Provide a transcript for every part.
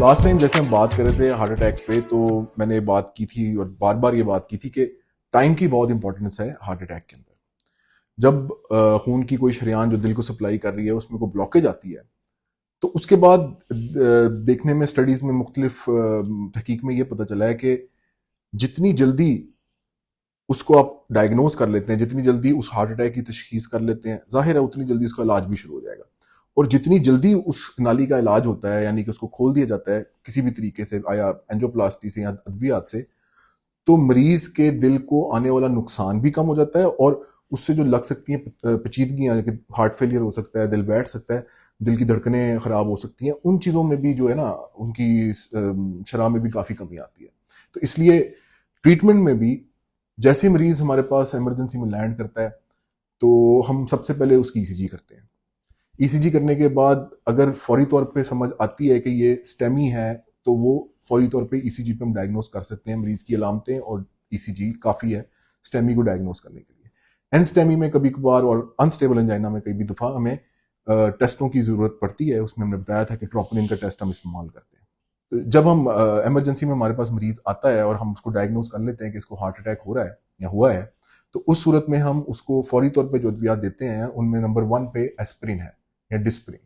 Last time जैसे हम बात कर रहे थे हार्ट अटैक पे, तो मैंने बात की थी और बार बार ये बात की थी कि टाइम की बहुत इंपॉर्टेंस है हार्ट अटैक के अंदर। जब खून की कोई शरेयान जो दिल को सप्लाई कर रही है उसमें को ब्लॉकेज आती है, तो उसके बाद देखने में स्टडीज में मुख्तलिफ तहकीक में ये पता चला है कि जितनी जल्दी उसको आप डायग्नोज कर लेते हैं, जितनी जल्दी उस हार्ट अटैक की तशखीस कर लेते हैं, जाहिर है उतनी जल्दी उसका इलाज भी शुरू हो जाएगा। और जितनी जल्दी उस नाली का इलाज होता है, यानी कि उसको खोल दिया जाता है किसी भी तरीके से, आया एंजियोप्लास्टी से या अद्वियात से, तो मरीज के दिल को आने वाला नुकसान भी कम हो जाता है और उससे जो लग सकती हैं पेचीदगियां, हार्ट फेलियर हो सकता है, दिल बैठ सकता है, दिल की धड़कनें खराब हो सकती हैं, उन चीज़ों में भी जो है ना उनकी शरह में भी काफ़ी कमी आती है। तो इसलिए ट्रीटमेंट में भी जैसे मरीज हमारे पास इमरजेंसी में लैंड करता है, तो हम सबसे पहले उसकी ईसीजी करते हैं। ईसीजी करने के बाद अगर फौरी तौर पे समझ आती है कि ये स्टेमी है, तो वो फौरी तौर पे ईसीजी पे हम डायग्नोस कर सकते हैं मरीज की अलामतें, और ईसीजी काफ़ी है स्टेमी को डायग्नोस करने के लिए। एन स्टेमी में कभी कभार और अनस्टेबल एंजाइना में कई दफ़ा हमें टेस्टों की ज़रूरत पड़ती है। उसमें हमने बताया था कि ट्रोपोनिन का टेस्ट हम इस्तेमाल करते हैं। तो जब हम इमरजेंसी में हमारे पास मरीज आता है और हम उसको डायग्नोस कर लेते हैं कि इसको हार्ट अटैक हो रहा है या हुआ है, तो उस सूरत में हम उसको फौरी तौर पे जो अद्वियात देते हैं उनमें नंबर 1 पे एस्प्रिन है या डिस्प्रिन।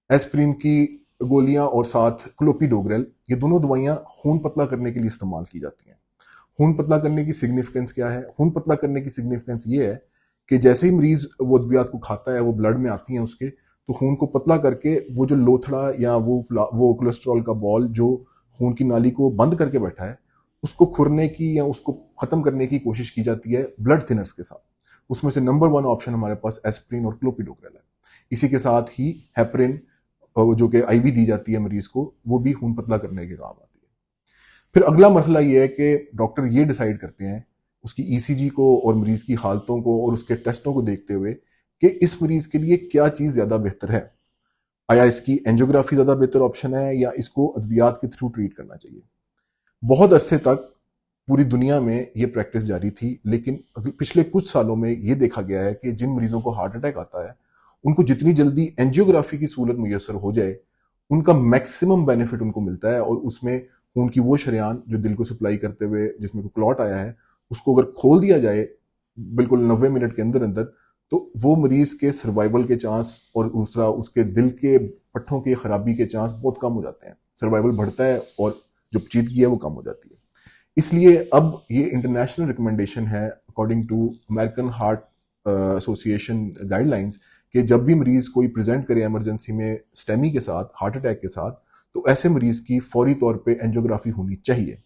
एस्प्रिन की गोलियां और साथ क्लोपिडोग्रेल, ये दोनों दवाइयां खून पतला करने के लिए इस्तेमाल की जाती हैं। खून पतला करने की सिग्निफिकेंस क्या है? खून पतला करने की सिग्निफिकेंस ये है कि जैसे ही मरीज वो अद्वियात को खाता है, वो ब्लड में आती हैं उसके, तो खून को पतला करके वो जो लोथड़ा या वो कोलेस्ट्रॉल का बॉल जो खून की नाली को बंद करके बैठा है, उसको खुरने की या उसको खत्म करने की कोशिश की जाती है ब्लड थिनर्स के साथ। उसमें से नंबर 1 ऑप्शन हमारे पास एस्प्रिन और क्लोपिडोग्रेल है। इसी के साथ ही हेपरिन, जो कि आईवी दी जाती है मरीज को, वो भी खून पतला करने के काम आती है। फिर अगला मरहला ये है कि डॉक्टर ये डिसाइड करते हैं उसकी ईसीजी को और मरीज की हालतों को और उसके टेस्टों को देखते हुए कि इस मरीज के लिए क्या चीज ज्यादा बेहतर है। आया इसकी एंजियोग्राफी ज्यादा बेहतर ऑप्शन है या इसको अद्वियात के थ्रू ट्रीट करना चाहिए। बहुत अरसे तक पूरी दुनिया में ये प्रैक्टिस जारी थी, लेकिन पिछले कुछ सालों में ये देखा गया है कि जिन मरीजों को हार्ट अटैक आता है, उनको जितनी जल्दी एंजियोग्राफी की सहूलत मुयसर हो जाए, उनका मैक्सिमम बेनिफिट उनको मिलता है। और उसमें खून की वो शरेयान जो दिल को सप्लाई करते हुए जिसमें क्लॉट आया है, उसको अगर खोल दिया जाए बिल्कुल 90 मिनट के अंदर अंदर, तो वो मरीज के सर्वाइवल के चांस और दूसरा उसके दिल के पट्टों की खराबी के चांस बहुत कम हो जाते हैं। सर्वाइवल बढ़ता है और जो पेचीदगी है वो कम हो जाती है। इसलिए अब ये इंटरनेशनल रिकमेंडेशन है according to American Heart Association guidelines, कि जब भी मरीज कोई प्रेजेंट करे इमरजेंसी में स्टेमी के साथ, हार्ट अटैक के साथ, तो ऐसे मरीज की फौरी तौर पे एंजियोग्राफी होनी चाहिए।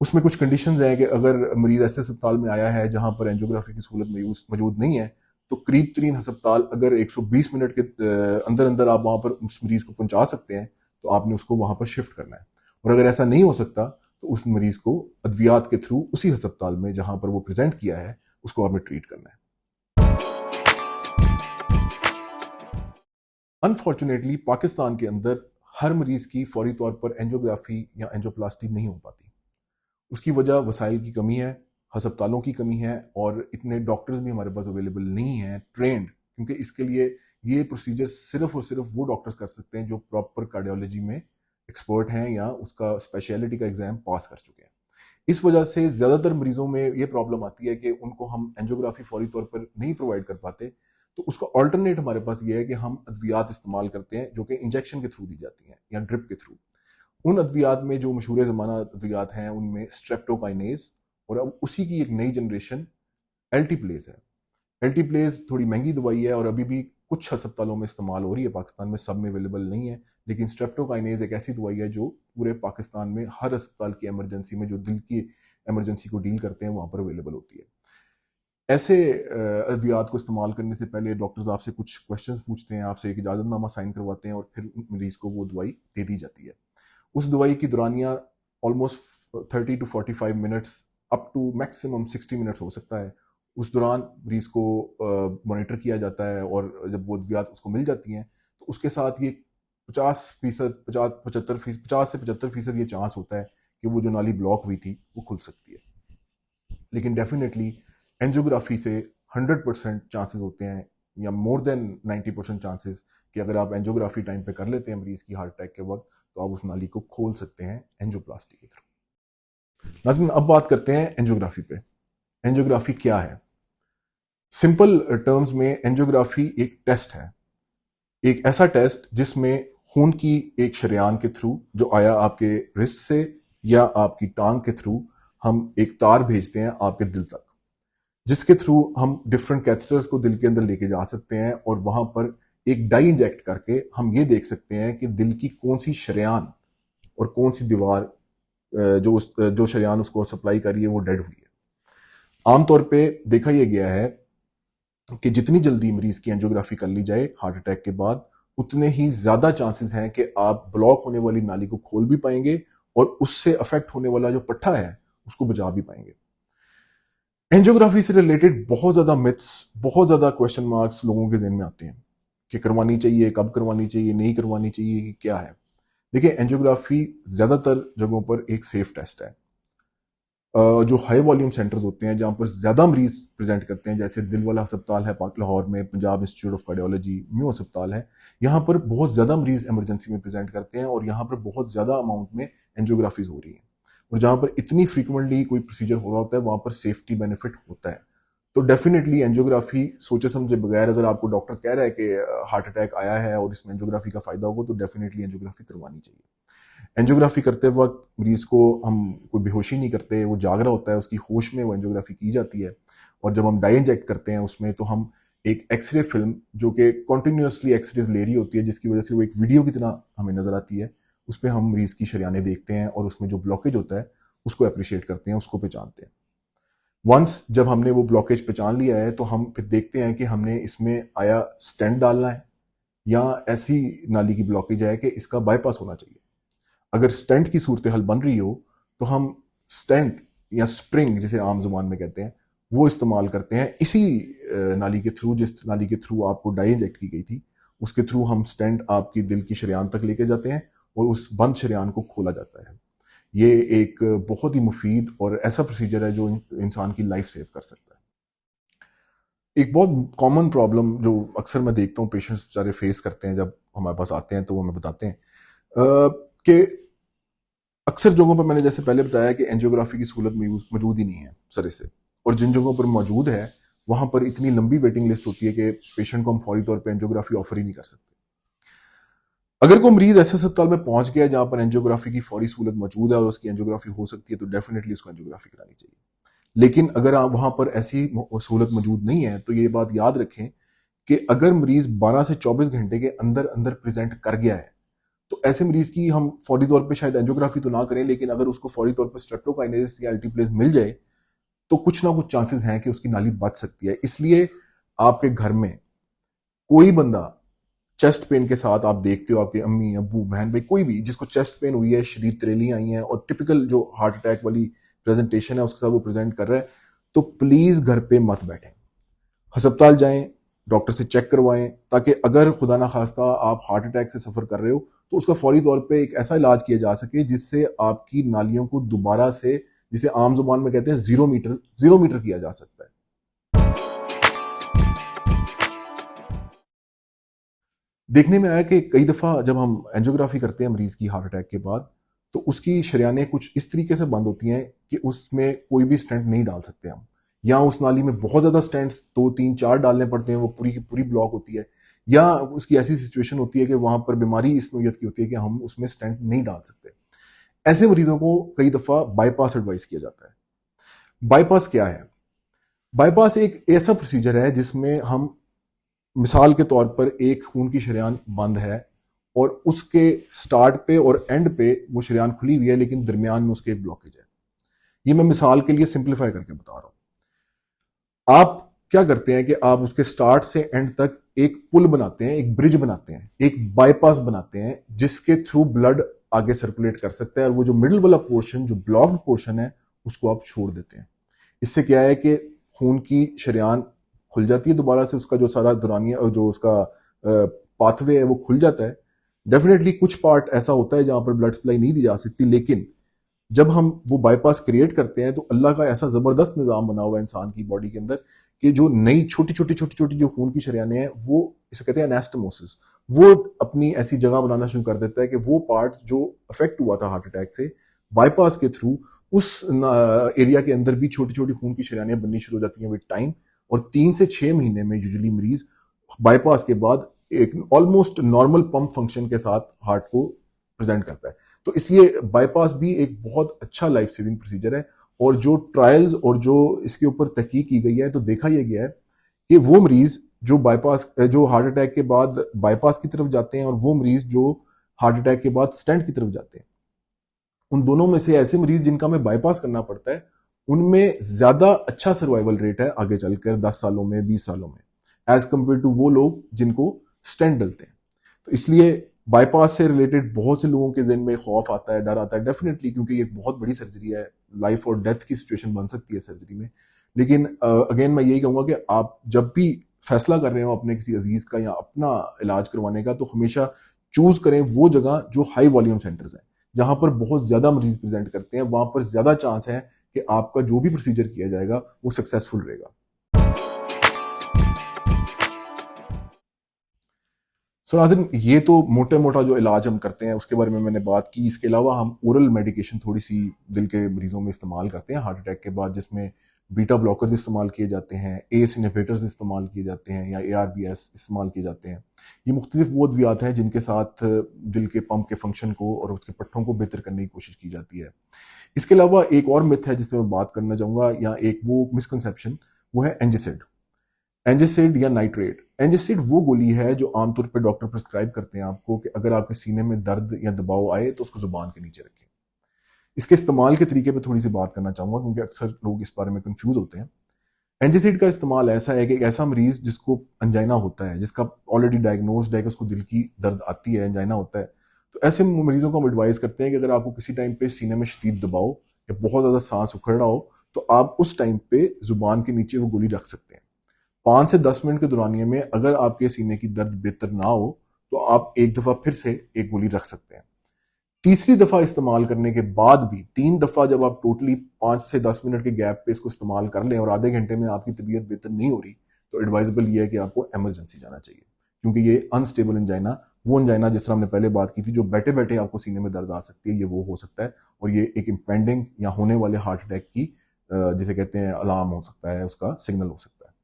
उसमें कुछ कंडीशंस हैं कि अगर मरीज ऐसे अस्पताल में आया है जहां पर एंजियोग्राफी की सहूलत मौजूद नहीं है, तो करीब तरीन अस्पताल अगर 120 मिनट के अंदर अंदर आप वहां पर उस मरीज को पहुंचा सकते हैं, तो आपने उसको वहां पर शिफ्ट करना है। और अगर ऐसा नहीं हो सकता, तो उस मरीज को अद्वियात के थ्रू उसी अस्पताल में जहां पर वो प्रेजेंट किया है उसको आपने ट्रीट करना है। अनफॉर्चुनेटली पाकिस्तान के अंदर हर मरीज की फौरी तौर पर एंजियोग्राफी या एंजियोप्लास्टी नहीं हो पाती। उसकी वजह वसाइल की कमी है, हस्पतालों की कमी है, और इतने डॉक्टर्स भी हमारे पास अवेलेबल नहीं हैं ट्रेंड, क्योंकि इसके लिए ये प्रोसीजर सिर्फ और सिर्फ वो डॉक्टर्स कर सकते हैं जो प्रॉपर कार्डियोलॉजी में एक्सपर्ट हैं या उसका स्पेशलिटी का एग्जाम पास कर चुके हैं। इस वजह से ज़्यादातर मरीजों में ये प्रॉब्लम आती है कि उनको हम एंजियोग्राफी फौरी तौर पर नहीं प्रोवाइड कर पाते। तो उसका ऑल्टरनेट हमारे पास ये है कि हम अद्वियात इस्तेमाल करते हैं जो कि इंजेक्शन के थ्रू दी जाती हैं या ड्रिप के थ्रू। उन अद्वियात में जो मशहूर ज़माना अद्वियात हैं उनमें स्ट्रेप्टोकाइनेज, और अब उसी की एक नई जनरेशन एल्टीप्लेज है। एल्टीप्लेज थोड़ी महंगी दवाई है और अभी भी कुछ अस्पतालों में इस्तेमाल हो रही है, पाकिस्तान में सब में अवेलेबल नहीं है। लेकिन स्ट्रेप्टोकाइनेज एक ऐसी दवाई है जो पूरे पाकिस्तान में हर अस्पताल की इमरजेंसी में, जो दिल की इमरजेंसी को डील करते हैं, वहां पर अवेलेबल होती है। ऐसे अद्वियात को इस्तेमाल करने से पहले डॉक्टर्स आपसे कुछ क्वेश्चंस पूछते हैं, आपसे एक इजाज़तनामा साइन करवाते हैं और फिर मरीज को वो दवाई दे दी जाती है। उस दवाई की दौरानिया almost 30 to 45 minutes up to maximum 60 minutes हो सकता है। उस दौरान मरीज को मॉनिटर किया जाता है, और जब वो अद्वियात उसको मिल जाती हैं, तो उसके साथ ये 50% 50 से 75% ये चांस होता है कि वो जो नाली ब्लॉक हुई थी वो खुल सकती है। लेकिन डेफिनेटली एंजियोग्राफी से 100% चांसेस होते हैं या मोर देन 90% चांसेस कि अगर आप एंजियोग्राफी टाइम पे कर लेते हैं मरीज की हार्ट अटैक के वक्त, तो आप उस नाली को खोल सकते हैं एंजियोप्लास्टी के थ्रू। नाज़रीन, अब बात करते हैं एंजियोग्राफी पे। एंजियोग्राफी क्या है? सिंपल टर्म्स में एंजियोग्राफी एक टेस्ट है, एक ऐसा टेस्ट जिसमें खून की एक शरेयान के थ्रू जो आया आपके रिस्ट से या आपकी टांग के थ्रू, हम एक तार भेजते हैं आपके दिल तक, जिसके थ्रू हम डिफरेंट कैथेटर्स को दिल के अंदर लेके जा सकते हैं और वहां पर एक डाई इंजेक्ट करके हम ये देख सकते हैं कि दिल की कौन सी शरेयान और कौन सी दीवार जो शरेयान उसको सप्लाई कर रही है वो डेड हुई है। आमतौर पे देखा यह गया है कि जितनी जल्दी मरीज की एंजियोग्राफी कर ली जाए हार्ट अटैक के बाद, उतने ही ज्यादा चांसेस हैं कि आप ब्लॉक होने वाली नाली को खोल भी पाएंगे और उससे अफेक्ट होने वाला जो पट्टा है उसको बचा भी पाएंगे। एंजियोग्राफी से रिलेटेड बहुत ज्यादा मिथ्स, बहुत ज्यादा क्वेश्चन मार्क्स लोगों के जहन में आते हैं कि करवानी चाहिए, कब करवानी चाहिए, नहीं करवानी चाहिए, कि क्या है। देखिए, एंजियोग्राफी ज्यादातर जगहों पर एक सेफ टेस्ट है। जो हाई वॉल्यूम सेंटर्स होते हैं जहां पर ज्यादा मरीज प्रेजेंट करते हैं, जैसे दिल वाला अस्पताल है पाक लाहौर में, Punjab institute of cardiology, mu अस्पताल है, यहाँ पर बहुत ज्यादा मरीज इमरजेंसी में प्रेजेंट करते हैं और यहाँ पर बहुत ज्यादा अमाउंट में एंजियोग्राफीज हो रही है। और जहां पर इतनी फ्रीक्वेंटली कोई प्रोसीजर हो रहा होता है वहां पर सेफ्टी बेनिफिट होता है। तो डेफिनेटली एंजियोग्राफी सोचे समझे बगैर, अगर आपको डॉक्टर कह रहा है कि हार्ट अटैक आया है और इसमें एंजियोग्राफी का फायदा होगा, तो डेफिनेटली एंजियोग्राफी करवानी चाहिए। एंजियोग्राफी करते वक्त मरीज को हम कोई बेहोशी नहीं करते, वो जाग रहा होता है, उसकी होश में वो एंजियोग्राफी की जाती है। और जब हम डाई इंजेक्ट करते हैं उसमें, तो हम एक एक्सरे फिल्म जो कि कॉन्टिन्यूसली एक्सरेज ले रही होती है, जिसकी वजह से वो एक वीडियो की तरह हमें नजर आती है, उस पर हम मरीज की शरेयानें देखते हैं और उसमें जो ब्लॉकेज होता है उसको अप्रिशिएट करते हैं, उसको पहचानते हैं। वंस जब हमने वो ब्लॉकेज पहचान लिया है, तो हम फिर देखते हैं कि हमने इसमें आया स्टेंट डालना है या ऐसी नाली की ब्लॉकेज है कि इसका बाईपास होना चाहिए। अगर स्टेंट की सूरत हाल बन रही हो, तो हम स्टेंट या स्प्रिंग जिसे आम जुबान में कहते हैं वो इस्तेमाल करते हैं। इसी नाली के थ्रू, जिस नाली के थ्रू आपको डाई इंजेक्ट की गई थी, उसके थ्रू हम स्टेंट आपकी दिल की शरेयान तक लेके जाते हैं और उस बंद शरेयान को खोला जाता है। ये एक बहुत ही मुफीद और ऐसा प्रोसीजर है जो इंसान की लाइफ सेव कर सकता है। एक बहुत कॉमन प्रॉब्लम जो अक्सर मैं देखता हूँ पेशेंट्स बेचारे फेस करते हैं जब हमारे पास आते हैं, तो वो हमें बताते हैं कि अक्सर जगहों पर, मैंने जैसे पहले बताया कि एंजियोग्राफी की सहूलत मौजूद ही नहीं है सरे से, और जिन जगहों पर मौजूद है वहां पर इतनी लंबी वेटिंग लिस्ट होती है कि पेशेंट को हम फौरी तौर पर एंजियोग्राफी ऑफर ही नहीं कर सकते। अगर कोई मरीज ऐसे अस्पताल में पहुंच गया जहां पर एंजियोग्राफी की फौरी सहूलत मौजूद है और उसकी एंजियोग्राफी हो सकती है, तो डेफिनेटली उसको एंजियोग्राफी करानी चाहिए। लेकिन अगर आप वहां पर ऐसी सहूलत मौजूद नहीं है, तो ये बात याद रखें कि अगर मरीज 12 से 24 घंटे के अंदर अंदर प्रेजेंट कर गया है, तो ऐसे मरीज की हम फौरी तौर पे शायद एंजियोग्राफी तो ना करें, लेकिन अगर उसको फौरी तौर पे स्ट्रेप्टोकाइनेसिस या अल्टीप्लेज मिल जाए, तो कुछ ना कुछ चांसेस हैं कि उसकी नाली बच सकती है। इसलिए आपके घर में कोई बंदा चेस्ट पेन के साथ आप देखते हो, आपके अम्मी, अब्बू, बहन भाई, कोई भी जिसको चेस्ट पेन हुई है, शरीर त्रेलियां आई हैं और टिपिकल जो हार्ट अटैक वाली प्रेजेंटेशन है उसके साथ वो प्रेजेंट कर रहा है, तो प्लीज घर पे मत बैठें, अस्पताल जाएं, डॉक्टर से चेक करवाएं, ताकि अगर खुदा ना खास्ता आप हार्ट अटैक से सफर कर रहे हो, तो उसका फौरी तौर पे एक ऐसा इलाज किया जा सके जिससे आपकी नालियों को दोबारा से, जिसे आम जुबान में कहते हैं जीरो मीटर किया जा सकता है। देखने में आया कि कई दफा जब हम एंजियोग्राफी करते हैं मरीज की हार्ट अटैक के बाद, तो उसकी शरेयानें कुछ इस तरीके से बंद होती हैं कि उसमें कोई भी स्टेंट नहीं डाल सकते हम, या उस नाली में बहुत ज्यादा स्टेंट्स 2 3 4 डालने पड़ते हैं, वो पूरी की पूरी ब्लॉक होती है, या उसकी ऐसी सिचुएशन होती है कि वहां पर बीमारी इस नोयत की होती है कि हम उसमें स्टेंट नहीं डाल सकते। ऐसे मरीजों को कई दफा बाईपास एडवाइस किया जाता है। बाईपास क्या है? बाईपास एक ऐसा प्रोसीजर है जिसमें हम, मिसाल के तौर पर एक खून की शरेयान बंद है और उसके स्टार्ट पे और एंड पे वो शरेयान खुली हुई है, लेकिन दरमियान में उसके एक ब्लॉकेज है। ये मैं मिसाल के लिए सिंप्लीफाई करके बता रहा हूं। आप क्या करते हैं कि आप उसके स्टार्ट से एंड तक एक पुल बनाते हैं, एक ब्रिज बनाते हैं, एक बाईपास बनाते हैं, जिसके थ्रू ब्लड आगे सर्कुलेट कर सकता है, और वो जो मिडिल वाला पोर्शन, जो ब्लॉक्ड पोर्शन है, उसको आप छोड़ देते हैं। इससे क्या है कि खून की शरेयान खुल जाती है दोबारा से, उसका जो सारा दौरानिया और जो उसका पाथवे है वो खुल जाता है। डेफिनेटली कुछ पार्ट ऐसा होता है जहां पर ब्लड सप्लाई नहीं दी जा सकती, लेकिन जब हम वो बाईपास क्रिएट करते हैं तो अल्लाह का ऐसा ज़बरदस्त निज़ाम बना हुआ है इंसान की बॉडी के अंदर कि जो नई छोटी छोटी जो खून की शरियानें हैं वो इसे कहते हैं एनास्टोमोसिस, वो अपनी ऐसी जगह बनाना शुरू कर देता है कि वो पार्ट जो अफेक्ट हुआ था हार्ट अटैक से बाईपास के थ्रू उस एरिया के अंदर भी छोटी छोटी खून की शरियानें बननी शुरू हो जाती हैं विद टाइम। और 3 से 6 महीने में यूजुअली मरीज बाईपास के बाद एक ऑलमोस्ट नॉर्मल पंप फंक्शन के साथ हार्ट को प्रेजेंट करता है। तो इसलिए बाईपास भी एक बहुत अच्छा लाइफ सेविंग प्रोसीजर है। और जो ट्रायल्स और जो इसके ऊपर तहकीक की गई है तो देखा यह गया है कि वो मरीज जो हार्ट अटैक के बाद बाईपास की तरफ जाते हैं और वो मरीज जो हार्ट अटैक के बाद स्टेंट की तरफ जाते हैं, उन दोनों में से ऐसे मरीज जिनका हमें बाईपास करना पड़ता है उनमें ज्यादा अच्छा सर्वाइवल रेट है आगे चलकर 10 सालों में 20 सालों में एज कंपेयर टू वो लोग जिनको स्टेंट डलते हैं। तो इसलिए बाईपास से रिलेटेड बहुत से लोगों के दिन में खौफ आता है, डर आता है डेफिनेटली, क्योंकि ये एक बहुत बड़ी सर्जरी है, लाइफ और डेथ की सिचुएशन बन सकती है सर्जरी में। लेकिन अगेन मैं यही कहूंगा कि आप जब भी फैसला कर रहे हो अपने किसी अजीज का या अपना इलाज करवाने का तो हमेशा चूज करें वो जगह जो हाई वॉल्यूम सेंटर्स हैं, जहां पर बहुत ज्यादा मरीज प्रेजेंट करते हैं, वहां पर ज्यादा चांस है कि आपका जो भी प्रोसीजर किया जाएगा वो सक्सेसफुल रहेगा। सो नाज़रीन, ये तो मोटे मोटा जो इलाज हम करते हैं उसके बारे में मैंने बात की। इसके अलावा हम ओरल मेडिकेशन थोड़ी सी दिल के मरीजों में इस्तेमाल करते हैं हार्ट अटैक के बाद, जिसमें बीटा ब्लॉकर्स इस्तेमाल किए जाते हैं, एस इनहिबिटर्स इस्तेमाल किए जाते हैं या ARBS इस्तेमाल किए जाते हैं। ये मुख्तलिफ वो अद्वियात हैं जिनके साथ दिल के पंप के फंक्शन को और उसके पट्टों को बेहतर करने की कोशिश की जाती है। इसके अलावा एक और मिथ है जिस पर मैं बात करना चाहूँगा, या एक वो मिसकंसेप्शन, वो है एंजिसिड। एंजिसिड या नाइट्रेट। एंजिसिड वो गोली है जो आमतौर पर डॉक्टर प्रिस्क्राइब करते हैं आपको कि अगर आपके सीने में दर्द या दबाव आए तो उसको जुबान के नीचे रखें। इसके इस्तेमाल के तरीके पे थोड़ी सी बात करना चाहूंगा क्योंकि अक्सर लोग इस बारे में कंफ्यूज होते हैं। एंजिसिड का इस्तेमाल ऐसा है कि एक ऐसा मरीज जिसको अंजाइना होता है, जिसका ऑलरेडी डायग्नोस्ड है कि उसको दिल की दर्द आती है, अंजाइना होता है, तो ऐसे मरीजों को हम एडवाइस करते हैं कि अगर आपको किसी टाइम पे सीने में शदीद दबाव या बहुत ज्यादा सांस उखड़ रहा हो तो आप उस टाइम पे जुबान के नीचे वो गोली रख सकते हैं। 5 से 10 मिनट के दौरानिए में अगर आपके सीने की दर्द बेहतर ना हो तो आप एक दफा फिर से एक गोली रख सकते हैं। तीसरी दफा इस्तेमाल करने के बाद भी 3 दफा जब आप टोटली 5 से 10 मिनट के गैप पे इसको इस्तेमाल कर लें और आधे घंटे में आपकी तबीयत बेहतर नहीं हो रही तो एडवाइजेबल ये है कि आपको इमरजेंसी जाना चाहिए, क्योंकि ये अनस्टेबल अंजाइना, वो अंजाइना जिस तरह हमने पहले बात की थी जो बैठे बैठे आपको सीने में दर्द आ सकती है, ये वो हो सकता है और ये एक इम्पेंडिंग या होने वाले हार्ट अटैक की जिसे कहते हैं अलार्म हो सकता है, उसका सिग्नल हो सकता है।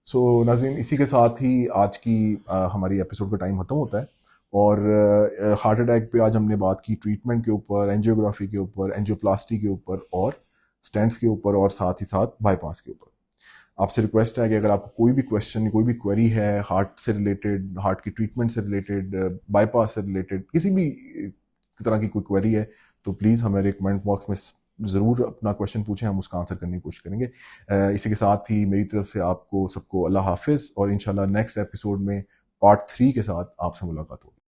सो नाज़रीन, इसी के साथ ही आज की हमारी एपिसोड का टाइम खत्म होता है। और हार्ट अटैक पे आज हमने बात की ट्रीटमेंट के ऊपर, एंजियोग्राफी के ऊपर, एंजियोप्लास्टी के ऊपर और स्टेंट्स के ऊपर और साथ ही साथ बाईपास के ऊपर। आपसे रिक्वेस्ट है कि अगर आपको कोई भी क्वेश्चन, कोई भी क्वेरी है हार्ट से रिलेटेड, हार्ट की ट्रीटमेंट से रिलेटेड, बाईपास से रिलेटेड, किसी भी तरह की कोई क्वेरी है तो प्लीज़ हमारे कमेंट बॉक्स में ज़रूर अपना क्वेश्चन पूछें, हम उसका आंसर करने की कोशिश करेंगे। इसी के साथ ही मेरी तरफ से आपको सबको अल्लाह हाफिज़ और इंशाल्लाह नेक्स्ट एपिसोड में पार्ट 3 के साथ आपसे मुलाकात होगी।